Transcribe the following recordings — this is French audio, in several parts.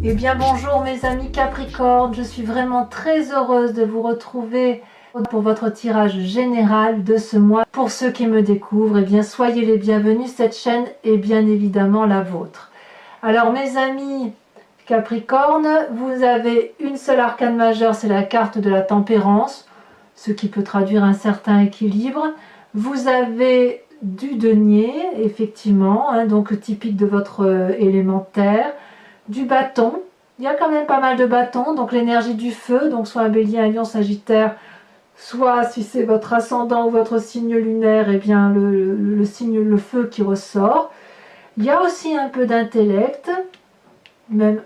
Eh bien bonjour mes amis Capricorne, je suis vraiment très heureuse de vous retrouver pour votre tirage général de ce mois. Pour ceux qui me découvrent, eh bien soyez les bienvenus, cette chaîne est bien évidemment la vôtre. Alors mes amis Capricorne, vous avez une seule arcane majeure, c'est la carte de la tempérance, ce qui peut traduire un certain équilibre. Vous avez du denier, effectivement, donc typique de votre élémentaire. Du bâton, il y a quand même pas mal de bâtons, donc l'énergie du feu, donc soit un bélier, un lion, sagittaire, soit si c'est votre ascendant ou votre signe lunaire, et bien le signe, le feu qui ressort. Il y a aussi un peu d'intellect, même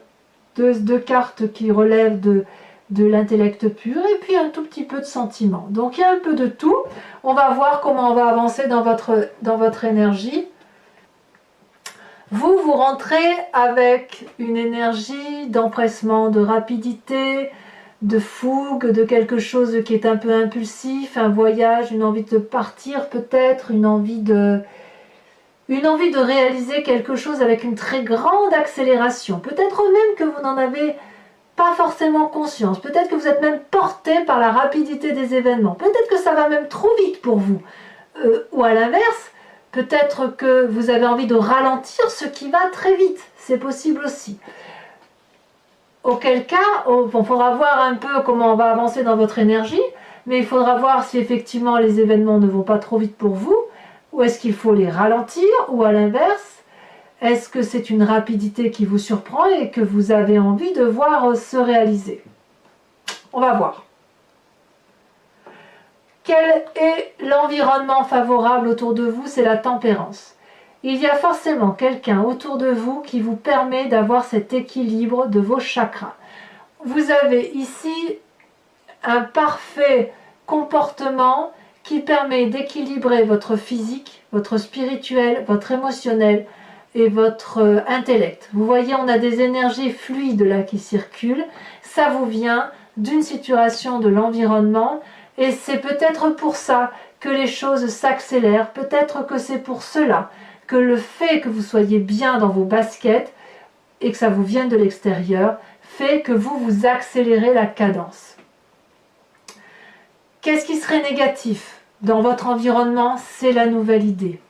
deux cartes qui relèvent de l'intellect pur, et puis un tout petit peu de sentiment. Donc il y a un peu de tout. On va voir comment on va avancer dans votre énergie. Vous rentrez avec une énergie d'empressement, de rapidité, de fougue, de quelque chose qui est un peu impulsif, un voyage, une envie de partir peut-être, une envie de réaliser quelque chose avec une très grande accélération. Peut-être même que vous n'en avez pas forcément conscience. Peut-être que vous êtes même porté par la rapidité des événements. Peut-être que ça va même trop vite pour vous. Ou à l'inverse, peut-être que vous avez envie de ralentir ce qui va très vite. C'est possible aussi. Auquel cas, il faudra voir un peu comment on va avancer dans votre énergie, mais il faudra voir si effectivement les événements ne vont pas trop vite pour vous, ou est-ce qu'il faut les ralentir, ou à l'inverse, est-ce que c'est une rapidité qui vous surprend et que vous avez envie de voir se réaliser? On va voir. Quel est l'environnement favorable autour de vous? C'est la tempérance. Il y a forcément quelqu'un autour de vous qui vous permet d'avoir cet équilibre de vos chakras. Vous avez ici un parfait comportement qui permet d'équilibrer votre physique, votre spirituel, votre émotionnel et votre intellect. Vous voyez, on a des énergies fluides là qui circulent. Ça vous vient d'une situation de l'environnement. Et c'est peut-être pour ça que les choses s'accélèrent, peut-être que c'est pour cela que le fait que vous soyez bien dans vos baskets et que ça vous vienne de l'extérieur fait que vous accélérez la cadence. Qu'est-ce qui serait négatif dans votre environnement? C'est la nouvelle idée.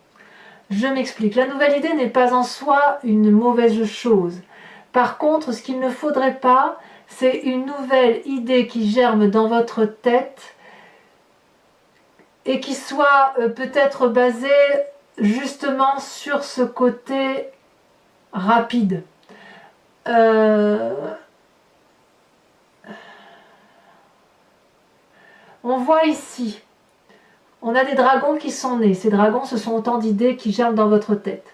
Je m'explique, la nouvelle idée n'est pas en soi une mauvaise chose. Par contre, ce qu'il ne faudrait pas, c'est une nouvelle idée qui germe dans votre tête et qui soit peut-être basé justement sur ce côté rapide. On voit ici, on a des dragons qui sont nés. Ces dragons, ce sont autant d'idées qui germent dans votre tête.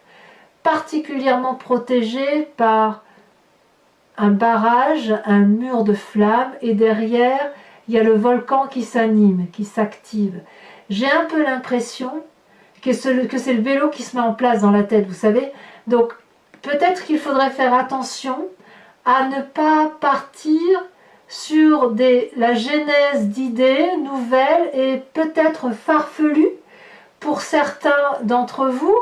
Particulièrement protégés par un barrage, un mur de flammes, et derrière, il y a le volcan qui s'anime, qui s'active. J'ai un peu l'impression que c'est le vélo qui se met en place dans la tête, vous savez. Donc, peut-être qu'il faudrait faire attention à ne pas partir sur la genèse d'idées nouvelles et peut-être farfelues pour certains d'entre vous,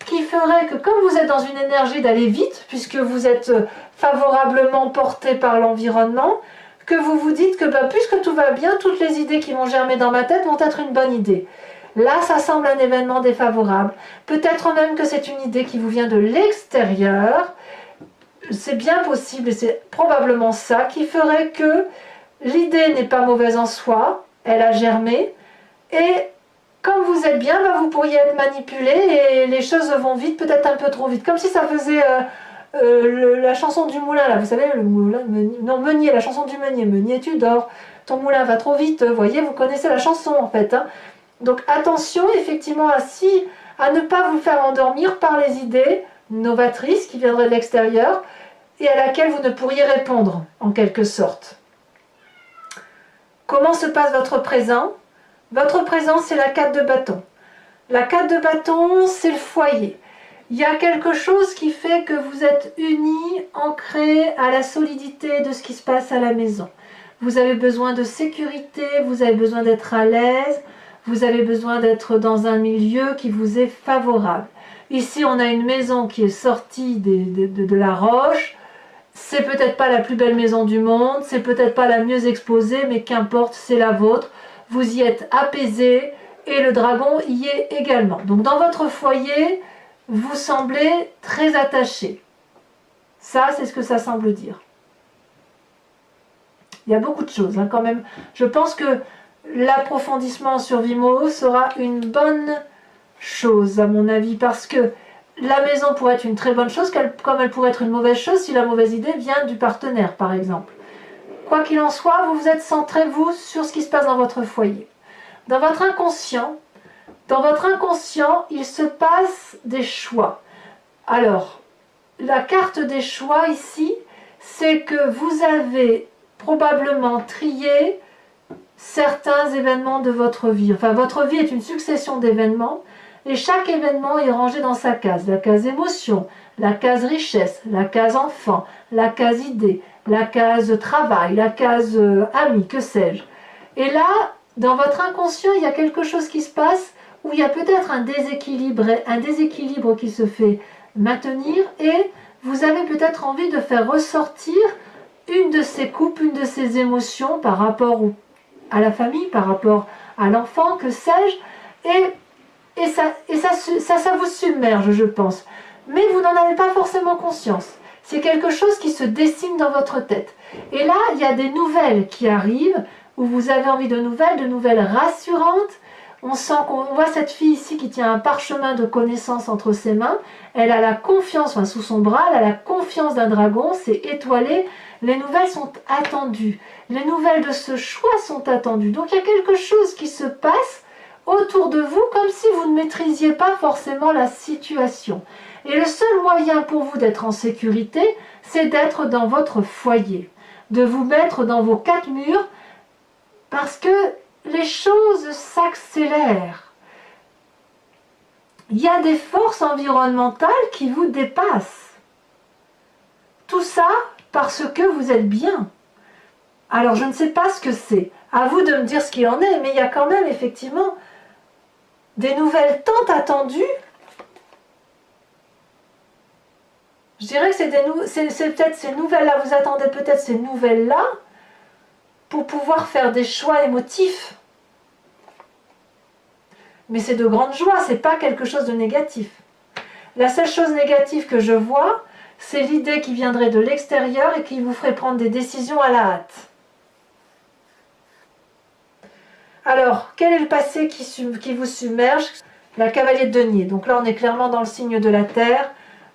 qui ferait que comme vous êtes dans une énergie d'aller vite, puisque vous êtes favorablement porté par l'environnement, que vous vous dites que puisque tout va bien, toutes les idées qui vont germer dans ma tête vont être une bonne idée. Là, ça semble un événement défavorable. Peut-être même que c'est une idée qui vous vient de l'extérieur. C'est bien possible et c'est probablement ça qui ferait que l'idée n'est pas mauvaise en soi, elle a germé, et comme vous êtes bien, vous pourriez être manipulé et les choses vont vite, peut-être un peu trop vite. Comme si ça faisait la chanson du moulin, là, vous savez, le moulin, non, Meunier, la chanson du Meunier. Meunier, tu dors, ton moulin va trop vite. Vous voyez, vous connaissez la chanson en fait. Donc attention effectivement à ne pas vous faire endormir par les idées novatrices qui viendraient de l'extérieur et à laquelle vous ne pourriez répondre en quelque sorte. Comment se passe votre présent? Votre présent, c'est la 4 de bâton. La 4 de bâton, c'est le foyer. Il y a quelque chose qui fait que vous êtes unis, ancrés à la solidité de ce qui se passe à la maison. Vous avez besoin de sécurité, vous avez besoin d'être à l'aise, vous avez besoin d'être dans un milieu qui vous est favorable. Ici, on a une maison qui est sortie de la roche. c'est peut-être pas la plus belle maison du monde, c'est peut-être pas la mieux exposée, mais qu'importe, c'est la vôtre. Vous y êtes apaisé et le dragon y est également. Donc dans votre foyer, vous semblez très attaché. Ça, c'est ce que ça semble dire. Il y a beaucoup de choses quand même. Je pense que l'approfondissement sur Vimeo sera une bonne chose à mon avis, parce que la maison pourrait être une très bonne chose, comme elle pourrait être une mauvaise chose si la mauvaise idée vient du partenaire, par exemple. Quoi qu'il en soit, vous vous êtes centré, vous, sur ce qui se passe dans votre foyer. Dans votre inconscient, il se passe des choix. Alors, la carte des choix ici, c'est que vous avez probablement trié certains événements de votre vie. Enfin, votre vie est une succession d'événements et chaque événement est rangé dans sa case. La case émotion, la case richesse, la case enfant, la case idée, la case travail, la case ami, que sais-je. Et là, dans votre inconscient, il y a quelque chose qui se passe où il y a peut-être un déséquilibre qui se fait maintenir et vous avez peut-être envie de faire ressortir une de ces coupes, une de ces émotions par rapport à la famille, par rapport à l'enfant, que sais-je, et ça vous submerge, je pense. Mais vous n'en avez pas forcément conscience. C'est quelque chose qui se dessine dans votre tête. Et là, il y a des nouvelles qui arrivent, où vous avez envie de nouvelles rassurantes. On voit cette fille ici qui tient un parchemin de connaissances entre ses mains. Elle a la confiance, enfin sous son bras, elle a la confiance d'un dragon, c'est étoilé. Les nouvelles sont attendues. Les nouvelles de ce choix sont attendues. Donc il y a quelque chose qui se passe autour de vous comme si vous ne maîtrisiez pas forcément la situation. Et le seul moyen pour vous d'être en sécurité, c'est d'être dans votre foyer, de vous mettre dans vos quatre murs, parce que les choses s'accélèrent. Il y a des forces environnementales qui vous dépassent. Tout ça parce que vous êtes bien. Alors je ne sais pas ce que c'est. À vous de me dire ce qu'il en est, mais il y a quand même effectivement des nouvelles tant attendues. Je dirais que c'est peut-être ces nouvelles-là, vous attendez peut-être ces nouvelles-là pour pouvoir faire des choix émotifs. Mais c'est de grande joie, c'est pas quelque chose de négatif. La seule chose négative que je vois, c'est l'idée qui viendrait de l'extérieur et qui vous ferait prendre des décisions à la hâte. Alors, quel est le passé qui vous submerge? La cavalier de denier. Donc là, on est clairement dans le signe de la terre,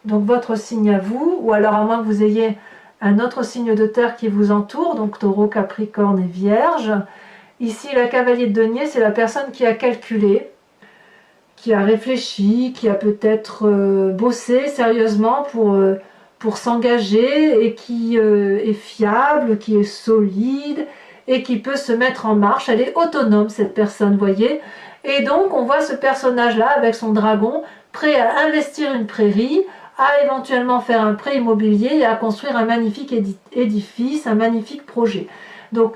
donc votre signe à vous, ou alors à moins que vous ayez un autre signe de terre qui vous entoure, donc taureau, capricorne et vierge. Ici, la cavalier de denier, c'est la personne qui a calculé, qui a réfléchi, qui a peut-être bossé sérieusement pour s'engager et qui est fiable, qui est solide et qui peut se mettre en marche. Elle est autonome, cette personne, voyez. Et donc, on voit ce personnage-là avec son dragon, prêt à investir une prairie, à éventuellement faire un prêt immobilier et à construire un magnifique édifice, un magnifique projet. Donc,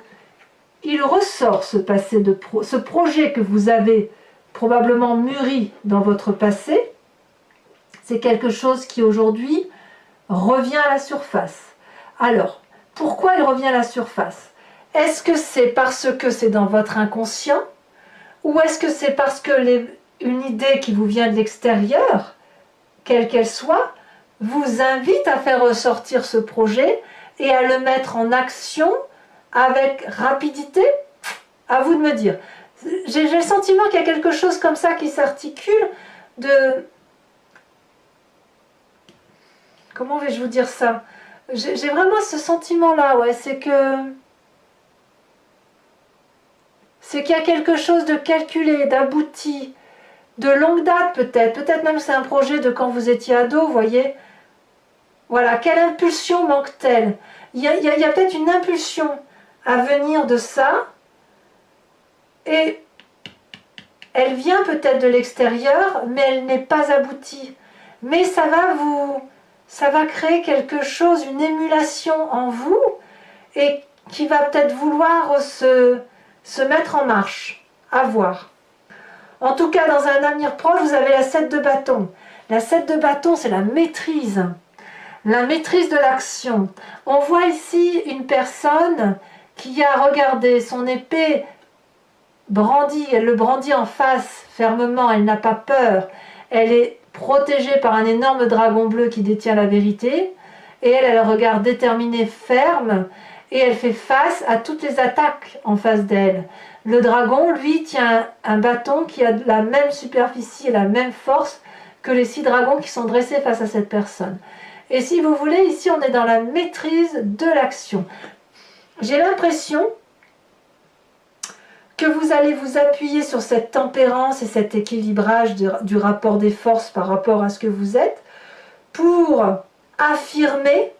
il ressort ce passé ce projet que vous avez probablement mûri dans votre passé. C'est quelque chose qui aujourd'hui revient à la surface. Alors, pourquoi il revient à la surface? Est-ce que c'est parce que c'est dans votre inconscient? Ou est-ce que c'est parce que une idée qui vous vient de l'extérieur, quelle qu'elle soit, vous invite à faire ressortir ce projet et à le mettre en action avec rapidité? À vous de me dire. J'ai le sentiment qu'il y a quelque chose comme ça qui s'articule de... Comment vais-je vous dire ça? J'ai vraiment ce sentiment-là, ouais, c'est qu'il y a quelque chose de calculé, d'abouti, de longue date peut-être même que c'est un projet de quand vous étiez ado, vous voyez. Voilà, quelle impulsion manque-t-elle? Il y a peut-être une impulsion à venir de ça, et elle vient peut-être de l'extérieur, mais elle n'est pas aboutie. Mais ça va créer quelque chose, une émulation en vous, et qui va peut-être vouloir se mettre en marche. À voir. En tout cas, dans un avenir proche, vous avez la 7 de bâton. La 7 de bâton, c'est la maîtrise. la maîtrise de l'action. On voit ici une personne qui a regardé son épée brandie, elle le brandit en face fermement, elle n'a pas peur, elle est protégée par un énorme dragon bleu qui détient la vérité, et elle a le regard déterminé, ferme, et elle fait face à toutes les attaques en face d'elle. Le dragon, lui, tient un bâton qui a la même superficie et la même force que les 6 dragons qui sont dressés face à cette personne. Et si vous voulez, ici on est dans la maîtrise de l'action. J'ai l'impression que vous allez vous appuyer sur cette tempérance et cet équilibrage du rapport des forces par rapport à ce que vous êtes pour affirmer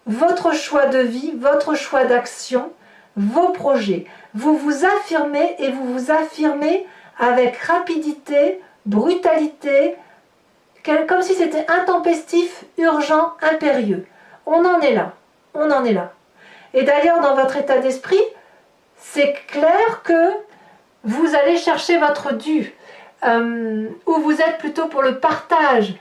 votre choix de vie, votre choix d'action, vos projets. Vous vous affirmez et vous vous affirmez avec rapidité, brutalité, comme si c'était intempestif, urgent, impérieux. On en est là, on en est là. Et d'ailleurs, dans votre état d'esprit, c'est clair que vous allez chercher votre dû, ou vous êtes plutôt pour le partage,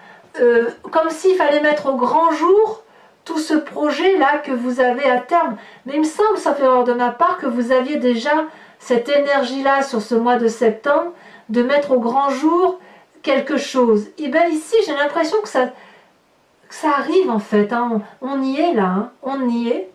comme s'il fallait mettre au grand jour tout ce projet-là que vous avez à terme. Mais il me semble, sauf erreur de ma part, que vous aviez déjà cette énergie-là sur ce mois de septembre, de mettre au grand jour quelque chose. Et bien ici, j'ai l'impression que ça arrive en fait, hein. On y est là, hein. On y est.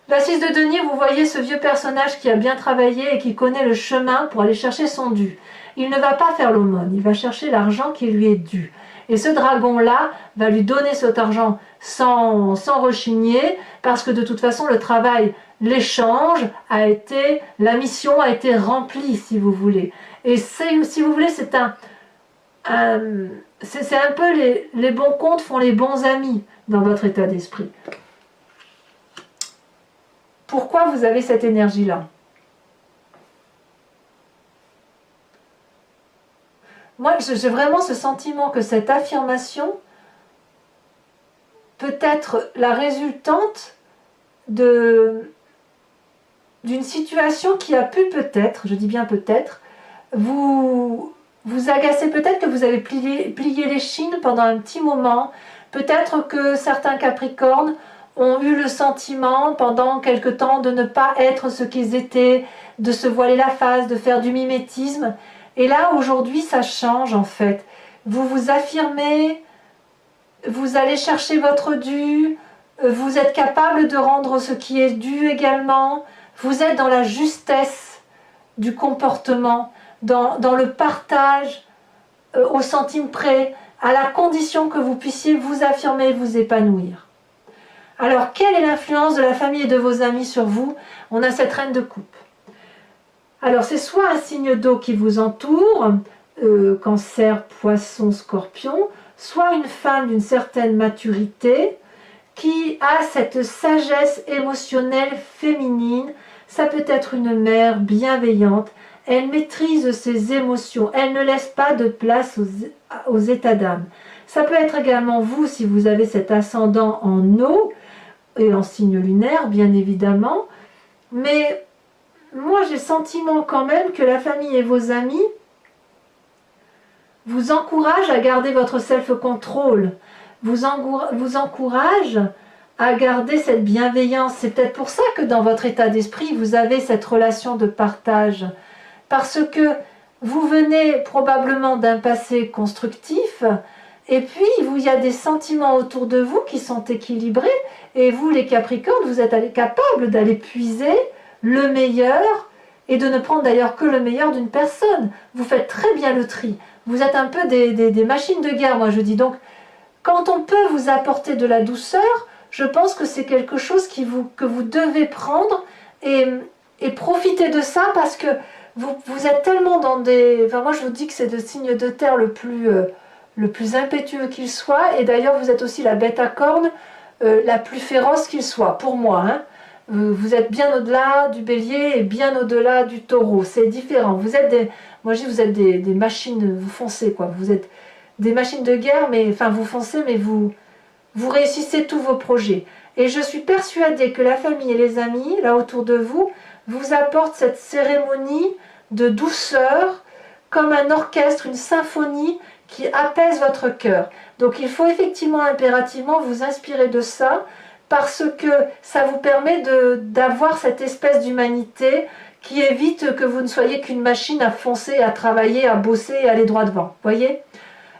La 6 de denier, vous voyez ce vieux personnage qui a bien travaillé et qui connaît le chemin pour aller chercher son dû. Il ne va pas faire l'aumône, il va chercher l'argent qui lui est dû. Et ce dragon-là va lui donner cet argent sans rechigner, parce que de toute façon, le travail, l'échange a été, la mission a été remplie, si vous voulez. Et si vous voulez, c'est un peu les bons comptes font les bons amis dans votre état d'esprit. Pourquoi vous avez cette énergie-là? Moi, j'ai vraiment ce sentiment que cette affirmation peut être la résultante d'une situation qui a pu peut-être, je dis bien peut-être, vous agacer. Peut-être que vous avez plié les chines pendant un petit moment. Peut-être que certains Capricornes ont eu le sentiment pendant quelque temps de ne pas être ce qu'ils étaient, de se voiler la face, de faire du mimétisme. Et là, aujourd'hui, ça change en fait. Vous vous affirmez, vous allez chercher votre dû, vous êtes capable de rendre ce qui est dû également. Vous êtes dans la justesse du comportement, dans le partage au centime près, à la condition que vous puissiez vous affirmer et vous épanouir. Alors, quelle est l'influence de la famille et de vos amis sur vous? On a cette reine de coupe. Alors, c'est soit un signe d'eau qui vous entoure, cancer, poisson, scorpion, soit une femme d'une certaine maturité qui a cette sagesse émotionnelle féminine. Ça peut être une mère bienveillante. Elle maîtrise ses émotions. Elle ne laisse pas de place aux états d'âme. Ça peut être également vous, si vous avez cet ascendant en eau et en signe lunaire, bien évidemment. Mais moi, j'ai le sentiment quand même que la famille et vos amis vous encouragent à garder votre self-control, vous encouragent à garder cette bienveillance. C'est peut-être pour ça que dans votre état d'esprit, vous avez cette relation de partage. Parce que vous venez probablement d'un passé constructif, et puis il y a des sentiments autour de vous qui sont équilibrés, et vous, les Capricornes, vous êtes capables d'aller puiser le meilleur, et de ne prendre d'ailleurs que le meilleur d'une personne. Vous faites très bien le tri. Vous êtes un peu des machines de guerre, moi je dis. Donc, quand on peut vous apporter de la douceur, je pense que c'est quelque chose que vous devez prendre et profiter de ça, parce que vous êtes tellement dans des... Enfin, moi je vous dis que c'est le signe de terre le plus impétueux qu'il soit, et d'ailleurs vous êtes aussi la bête à cornes la plus féroce qu'il soit, pour moi, hein. Vous êtes bien au-delà du bélier et bien au-delà du taureau, c'est différent. Vous êtes moi je dis, vous êtes des machines, vous foncez quoi, vous êtes des machines de guerre, mais enfin vous foncez, mais vous réussissez tous vos projets. Et je suis persuadée que la famille et les amis, là autour de vous, vous apportent cette cérémonie de douceur, comme un orchestre, une symphonie qui apaise votre cœur. Donc il faut effectivement impérativement vous inspirer de ça, parce que ça vous permet d'avoir cette espèce d'humanité qui évite que vous ne soyez qu'une machine à foncer, à travailler, à bosser et aller droit devant. Voyez?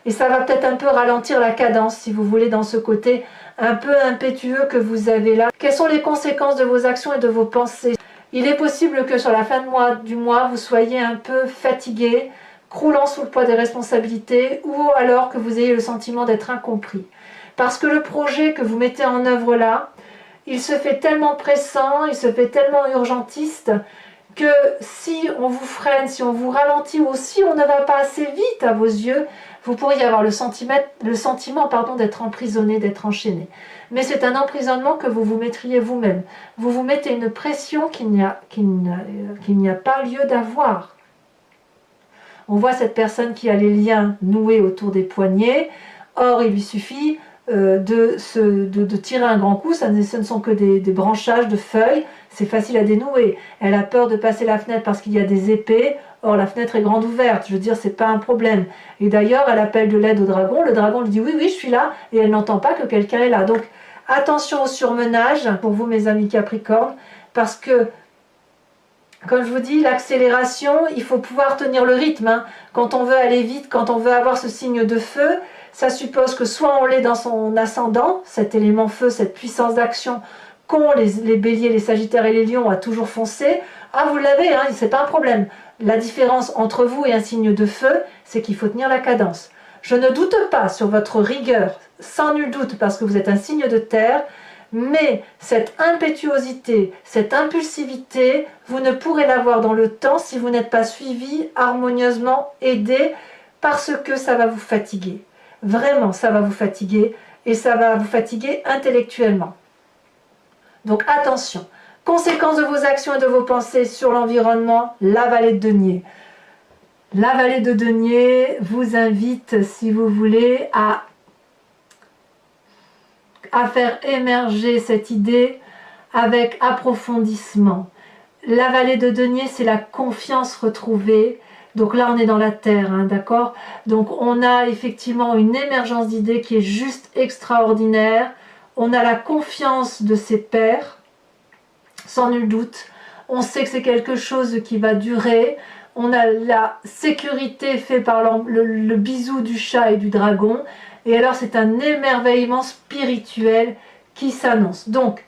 Et ça va peut-être un peu ralentir la cadence, si vous voulez, dans ce côté un peu impétueux que vous avez là. Quelles sont les conséquences de vos actions et de vos pensées? Il est possible que sur la fin du mois, vous soyez un peu fatigué, croulant sous le poids des responsabilités, ou alors que vous ayez le sentiment d'être incompris. Parce que le projet que vous mettez en œuvre là, il se fait tellement pressant, il se fait tellement urgentiste, que si on vous freine, si on vous ralentit, ou si on ne va pas assez vite à vos yeux, vous pourriez avoir le sentiment d'être emprisonné, d'être enchaîné. Mais c'est un emprisonnement que vous vous mettriez vous-même. Vous vous mettez une pression qu'il n'y a pas lieu d'avoir. On voit cette personne qui a les liens noués autour des poignets. Or, il lui suffit de tirer un grand coup. Ce ne sont que des branchages de feuilles. C'est facile à dénouer. Elle a peur de passer la fenêtre parce qu'il y a des épées. Or, la fenêtre est grande ouverte. Je veux dire, c'est pas un problème. Et d'ailleurs, elle appelle de l'aide au dragon. Le dragon lui dit oui, oui, je suis là. Et elle n'entend pas que quelqu'un est là. Donc, attention au surmenage pour vous, mes amis Capricorne, parce que, comme je vous dis, l'accélération, il faut pouvoir tenir le rythme. Hein. Quand on veut aller vite, quand on veut avoir ce signe de feu, ça suppose que soit on l'est dans son ascendant, cet élément feu, cette puissance d'action qu'ont les béliers, les sagittaires et les lions à toujours foncer. Ah, vous l'avez, hein, c'est pas un problème. La différence entre vous et un signe de feu, c'est qu'il faut tenir la cadence. Je ne doute pas sur votre rigueur, sans nul doute, parce que vous êtes un signe de terre, mais cette impétuosité, cette impulsivité, vous ne pourrez l'avoir dans le temps si vous n'êtes pas suivi, harmonieusement aidé, parce que ça va vous fatiguer. Vraiment, ça va vous fatiguer, et ça va vous fatiguer intellectuellement. Donc attention, conséquences de vos actions et de vos pensées sur l'environnement, la vallée de denier. La vallée de denier vous invite, si vous voulez, à faire émerger cette idée avec approfondissement. La vallée de denier, c'est la confiance retrouvée. Donc là, on est dans la terre, hein, d'accord? Donc on a effectivement une émergence d'idées qui est juste extraordinaire. On a la confiance de ses pairs, sans nul doute. On sait que c'est quelque chose qui va durer. On a la sécurité faite par le bisou du chat et du dragon. Et alors c'est un émerveillement spirituel qui s'annonce. Donc,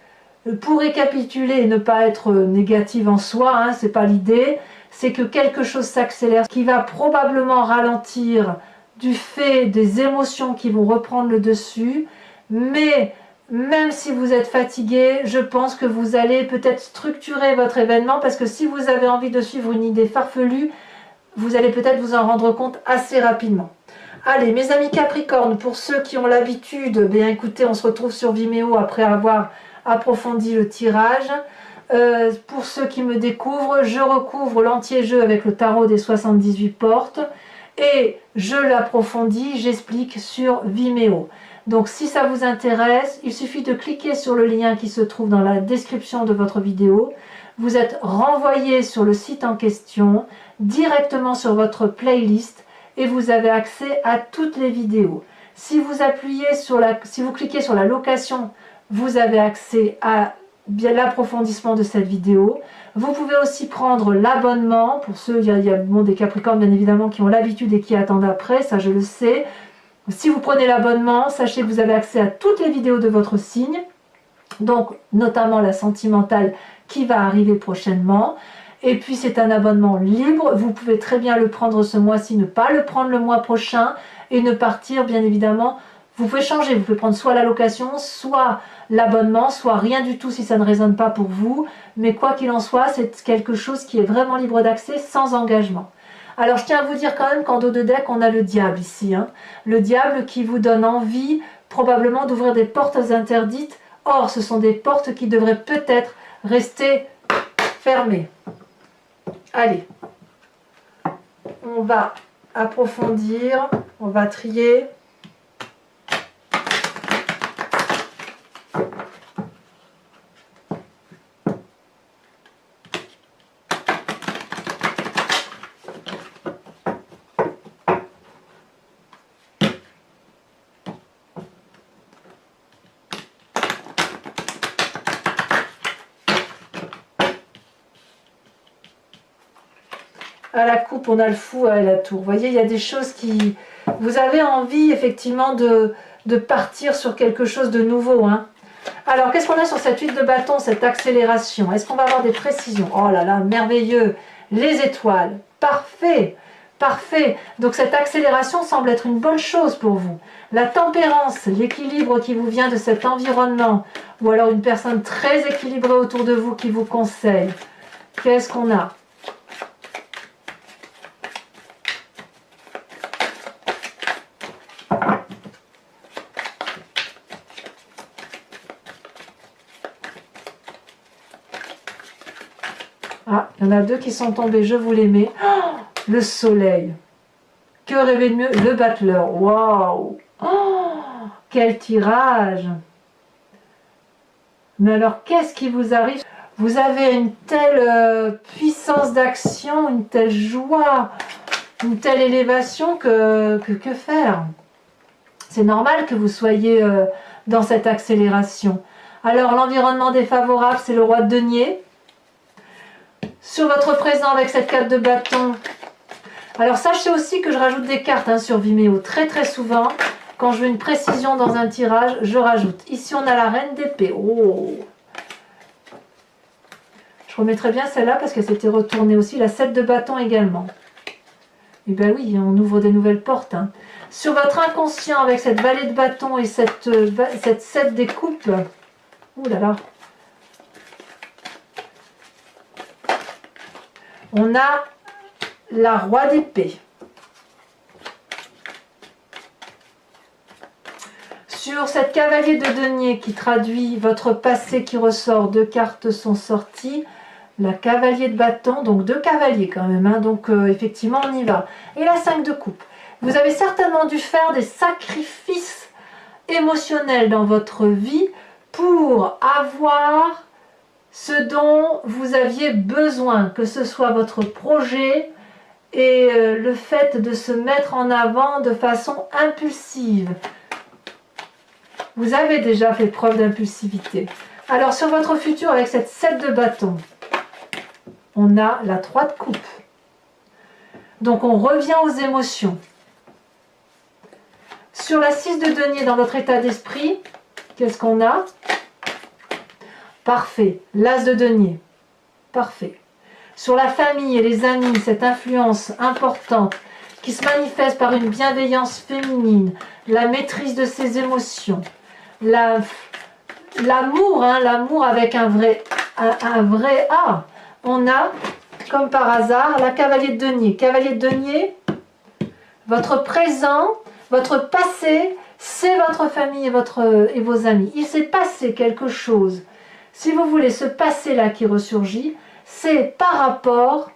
pour récapituler et ne pas être négative en soi, hein, c'est pas l'idée, c'est que quelque chose s'accélère, qui va probablement ralentir du fait des émotions qui vont reprendre le dessus, mais même si vous êtes fatigué, je pense que vous allez peut-être structurer votre événement, parce que si vous avez envie de suivre une idée farfelue, vous allez peut-être vous en rendre compte assez rapidement. Allez, mes amis Capricorne, pour ceux qui ont l'habitude, bien écoutez, on se retrouve sur Vimeo après avoir approfondi le tirage. Pour ceux qui me découvrent, je recouvre l'entier-jeu avec le tarot des 78 portes et je l'approfondis, j'explique sur Vimeo. Donc si ça vous intéresse, il suffit de cliquer sur le lien qui se trouve dans la description de votre vidéo. Vous êtes renvoyé sur le site en question, directement sur votre playlist, et vous avez accès à toutes les vidéos. Si vous cliquez sur la location, vous avez accès à l'approfondissement de cette vidéo. Vous pouvez aussi prendre l'abonnement, pour ceux, il y a des Capricornes bien évidemment qui ont l'habitude et qui attendent après, ça je le sais. Si vous prenez l'abonnement, sachez que vous avez accès à toutes les vidéos de votre signe, donc notamment la sentimentale qui va arriver prochainement. Et puis c'est un abonnement libre, vous pouvez très bien le prendre ce mois-ci, ne pas le prendre le mois prochain et ne partir bien évidemment. Vous pouvez changer, vous pouvez prendre soit la location, soit l'abonnement, soit rien du tout si ça ne résonne pas pour vous. Mais quoi qu'il en soit, c'est quelque chose qui est vraiment libre d'accès, sans engagement. Alors je tiens à vous dire quand même qu'en dos de deck, on a le diable ici. Hein. Le diable qui vous donne envie probablement d'ouvrir des portes interdites. Or, ce sont des portes qui devraient peut-être rester fermées. Allez, on va approfondir, on va trier. à la coupe, on a le fou à la tour. Vous voyez, il y a des choses qui... Vous avez envie effectivement de partir sur quelque chose de nouveau. Hein. Alors, qu'est-ce qu'on a sur cette 8 de bâton, cette accélération? Est-ce qu'on va avoir des précisions? Oh là là, merveilleux! Les étoiles, parfait! Parfait! Donc cette accélération semble être une bonne chose pour vous. La tempérance, l'équilibre qui vous vient de cet environnement, ou alors une personne très équilibrée autour de vous qui vous conseille. Qu'est-ce qu'on a? Ah, il y en a deux qui sont tombés, je vous les mets. Oh, le soleil. Que rêver de mieux? Le battleur. Waouh! Oh, quel tirage! Mais alors, qu'est-ce qui vous arrive? Vous avez une telle puissance d'action, une telle joie, une telle élévation que faire? C'est normal que vous soyez dans cette accélération. Alors, l'environnement défavorable, c'est le roi de denier. Sur votre présent avec cette 4 de bâton, alors sachez aussi que je rajoute des cartes hein, sur Vimeo très très souvent. Quand je veux une précision dans un tirage, je rajoute. Ici on a la reine d'épée. Oh, je remettrai bien celle-là parce que c'était retourné aussi. La 7 de bâton également. Et bien oui, on ouvre des nouvelles portes. Hein. Sur votre inconscient avec cette vallée de bâton et cette 7 des coupes. Ouh là là. On a la roi d'épée. Sur cette cavalier de denier qui traduit votre passé qui ressort, deux cartes sont sorties. La cavalier de bâton, donc deux cavaliers quand même, hein, donc effectivement on y va. Et la 5 de coupe. Vous avez certainement dû faire des sacrifices émotionnels dans votre vie pour avoir ce dont vous aviez besoin, que ce soit votre projet et le fait de se mettre en avant de façon impulsive. Vous avez déjà fait preuve d'impulsivité. Alors sur votre futur avec cette 7 de bâton, on a la 3 de coupe. Donc on revient aux émotions. Sur la 6 de denier dans votre état d'esprit, qu'est-ce qu'on a? Parfait. L'as de denier. Parfait. Sur la famille et les amis, cette influence importante qui se manifeste par une bienveillance féminine, la maîtrise de ses émotions, l'amour, hein, l'amour avec un vrai A. On a, comme par hasard, la cavalier de denier. Cavalier de denier, votre présent, votre passé, c'est votre famille et vos amis. Il s'est passé quelque chose. Si vous voulez, ce passé-là qui ressurgit, c'est par rapport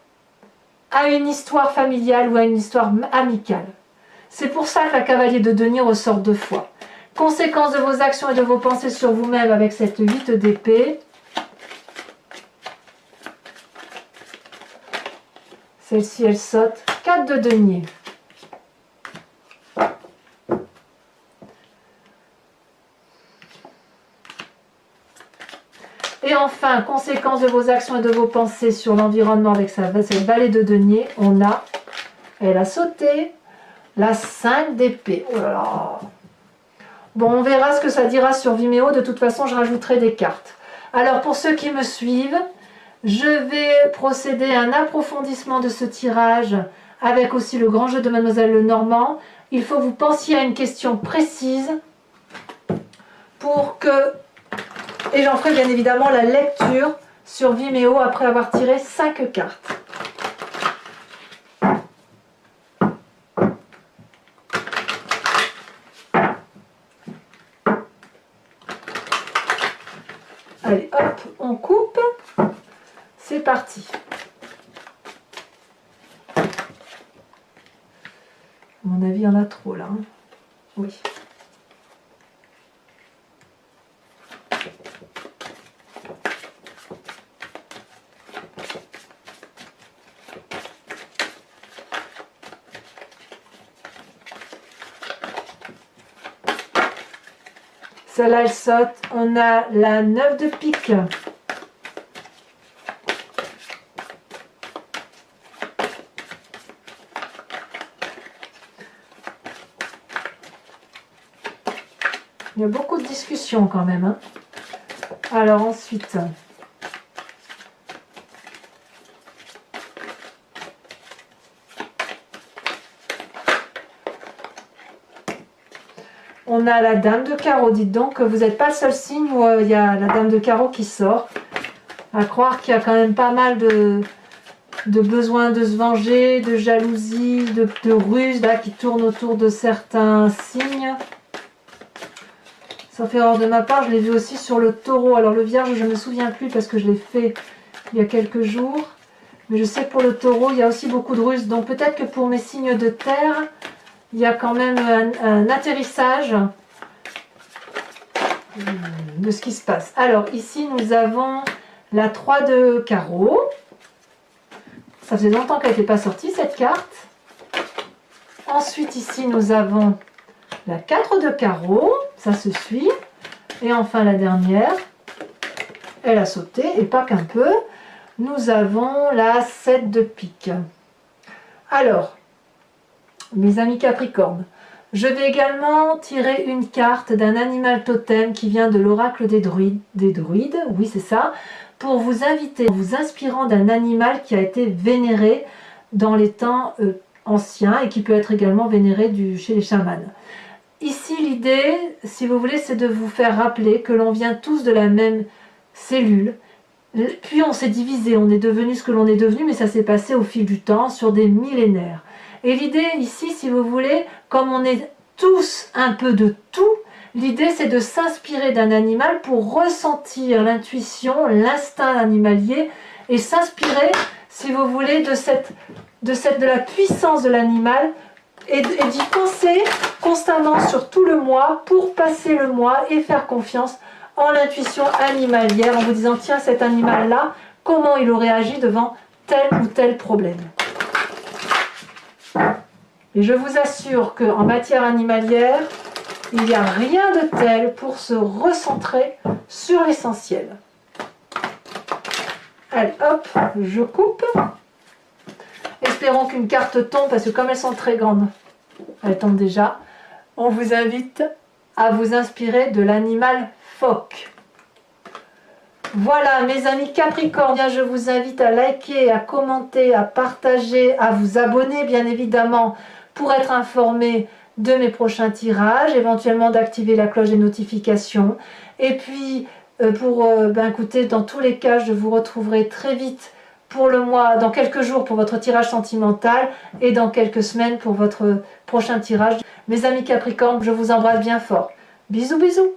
à une histoire familiale ou à une histoire amicale. C'est pour ça que la cavalier de denier ressort deux fois. Conséquence de vos actions et de vos pensées sur vous-même avec cette 8 d'épée. Celle-ci, elle saute. 4 de denier. Et enfin, conséquence de vos actions et de vos pensées sur l'environnement avec cette vallée de denier, on a, elle a sauté, la 5 d'épée. Oh là là. Bon, on verra ce que ça dira sur Vimeo. De toute façon, je rajouterai des cartes. Alors, pour ceux qui me suivent, je vais procéder à un approfondissement de ce tirage avec aussi le grand jeu de Mademoiselle Lenormand. Il faut que vous pensiez à une question précise pour que... Et j'en ferai bien évidemment la lecture sur Vimeo après avoir tiré 5 cartes. Allez, hop, on coupe. C'est parti. À mon avis, il y en a trop là. Hein. Oui. Celle-là, elle saute. On a la 9 de pique. Il y a beaucoup de discussions quand même, hein. Alors ensuite, on a la dame de carreau. Dites donc que vous n'êtes pas le seul signe où il y a la dame de carreau qui sort. À croire qu'il y a quand même pas mal de besoin de se venger, de jalousie, de ruse là, qui tournent autour de certains signes. Ça fait erreur de ma part, je l'ai vu aussi sur le taureau. Alors le vierge, je ne me souviens plus parce que je l'ai fait il y a quelques jours. Mais je sais que pour le taureau, il y a aussi beaucoup de ruses. Donc peut-être que pour mes signes de terre, il y a quand même un atterrissage de ce qui se passe. Alors ici, nous avons la 3 de carreau. Ça faisait longtemps qu'elle n'était pas sortie, cette carte. Ensuite, ici, nous avons la 4 de carreau. Ça se suit. Et enfin, la dernière, elle a sauté, et pas qu'un peu. Nous avons la 7 de pique. Alors, mes amis Capricorne, je vais également tirer une carte d'un animal totem qui vient de l'oracle des druides, oui c'est ça, pour vous inviter, en vous inspirant d'un animal qui a été vénéré dans les temps anciens et qui peut être également vénéré chez les chamans. Ici l'idée, si vous voulez, c'est de vous faire rappeler que l'on vient tous de la même cellule, puis on s'est divisé, on est devenu ce que l'on est devenu, mais ça s'est passé au fil du temps, sur des millénaires. Et l'idée ici, si vous voulez, comme on est tous un peu de tout, l'idée c'est de s'inspirer d'un animal pour ressentir l'intuition, l'instinct animalier et s'inspirer, si vous voulez, de la puissance de l'animal et d'y penser constamment sur tout le mois pour passer le mois et faire confiance en l'intuition animalière en vous disant tiens, cet animal-là, comment il aurait agi devant tel ou tel problème. Et je vous assure qu'en matière animalière, il n'y a rien de tel pour se recentrer sur l'essentiel. Allez, hop, je coupe. Espérons qu'une carte tombe, parce que comme elles sont très grandes, elles tombent déjà. On vous invite à vous inspirer de l'animal phoque. Voilà mes amis Capricorne, je vous invite à liker, à commenter, à partager, à vous abonner bien évidemment pour être informé de mes prochains tirages, éventuellement d'activer la cloche des notifications. Et puis écoutez, dans tous les cas, je vous retrouverai très vite pour le mois, dans quelques jours pour votre tirage sentimental et dans quelques semaines pour votre prochain tirage. Mes amis Capricorne, je vous embrasse bien fort. Bisous bisous.